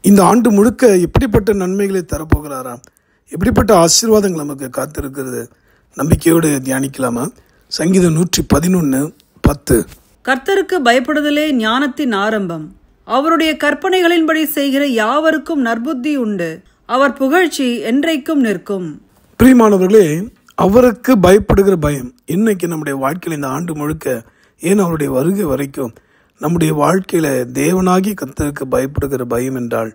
இந்த ஆண்டு முழுக்க எப்படிப்பட்ட நன்மைகளை தரப்போகிறாராம், எப்படிப்பட்ட ஆசீர்வாதங்கள் நமக்கு காத்திருக்கிறது, நம்பிக்கையோடு தியானிக்கலாமா? சங்கீதம் 111:10. கர்த்தருக்கு பயப்படுதலே ஞானத்தின் ஆரம்பம். அவருடைய கற்பனைகளின்படி செய்கிற யாவருக்கும் நற்புத்தி உண்டு. அவர் புகழ்ச்சி என்றைக்கும் நிற்கும். பிரியமானவர்களே, அவருக்கு பயப்படுகிற பயம் இன்னைக்கு நம்முடைய வாழ்க்கையில் இந்த ஆண்டு முழுக்க, ஏன் அவருடைய வருகை வரைக்கும் நம்முடைய வாழ்க்கையில தேவனாகி கர்த்தருக்கு பயப்படுகிற பயம் என்றால்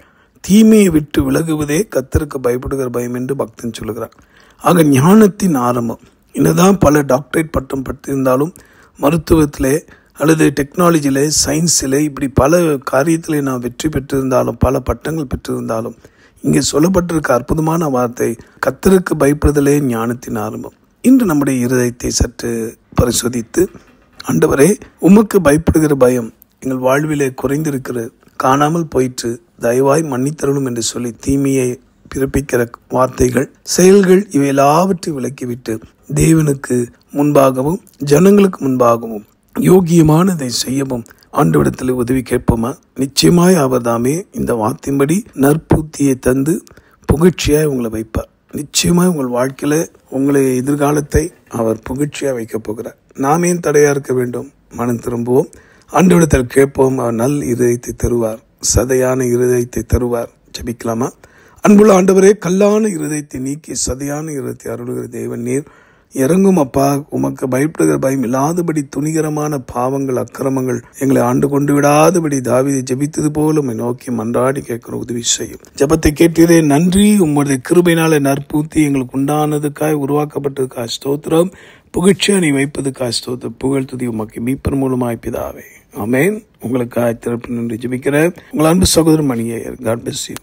தீமையை விட்டு விலகுவதே கர்த்தருக்கு பயப்படுகிற பயம் என்று பக்தன் சொல்லுகிறார். ஆக ஞானத்தின் ஆரம்பம். என்னதான் பல டாக்டரேட் பட்டம் பட்டிருந்தாலும், மருத்துவத்திலே அல்லது டெக்னாலஜியிலே, சயின்ஸிலே, இப்படி பல காரியத்திலே நாம் வெற்றி பெற்றிருந்தாலும், பல பட்டங்கள் பெற்றிருந்தாலும், இங்கே சொல்லப்பட்டிருக்க அற்புதமான வார்த்தை கர்த்தருக்கு பயப்படுதலே ஞானத்தின் ஆரம்பம். இன்று நம்முடைய இருதயத்தை சற்று பரிசோதித்து, ஆண்டவரே, உமக்கு பயப்படுகிற பயம் எங்கள் வாழ்விலே குறைந்திருக்கிறது, காணாமல் போயிற்று, தயவாய் மன்னித்தருளும் என்று சொல்லி தீமையை பிறப்பிக்கிற வார்த்தைகள், செயல்கள் இவை எல்லாவற்றையும் விலக்கிவிட்டு தேவனுக்கு முன்பாகவும் ஜனங்களுக்கு முன்பாகவும் யோகியமானதை செய்யவும் ஆண்டவரிடத்தில் உதவி கேட்போமா? நிச்சயமாய் அவர் தாமே இந்த வார்த்தையின்படி நற்புத்தியை தந்து புகழ்ச்சியாய் உங்களை வைப்பார். நிச்சயமாய் உங்கள் வாழ்க்கையில உங்களை எதிர்காலத்தை அவர் புகழ்ச்சியா வைக்கப் போகிறார். நாம் ஏன் தடையா இருக்க வேண்டும்? மனம் திரும்புவோம், ஆண்டவரிடத்தில் கேட்போம். அவர் நல் இருதயத்தை தருவார், சதையான இருதயத்தை தருவார். ஜெபிக்கலாமா? அன்புள்ள ஆண்டவரே, கல்லான இருதயத்தை நீக்கி சதையான இருதயத்தை அருளுகிற தேவன் நீர், இறங்கும் அப்பா. உமக்கு பயப்படுகிற பயம் இல்லாதபடி துணிகரமான பாவங்கள், அக்கிரமங்கள் எங்களை ஆண்டு கொண்டு விடாதபடி தாவீதை ஜெபித்தது போல உம்மை நோக்கி மன்றாடி கேட்கிற உதவி செய்யும். ஜெபத்தை கேட்டீரே, நன்றி. உம்முடைய கிருபையினால நற்பூத்தி எங்களுக்கு உண்டானதுக்காய், உருவாக்கப்பட்டதுக்காய் ஸ்தோத்திரம். புகழ்ச்சியா நீ வைப்பதுக்காய் ஸ்தோத்திரம். புகழ் துதி உமக்கு மீட்பர் மூலமாய் பிதாவே, ஆமென். உங்களுக்காய் திறப்பு நின்று ஜெபிக்கிறேன். உங்கள் அன்பு சகோதரர் மணியையர். God bless you.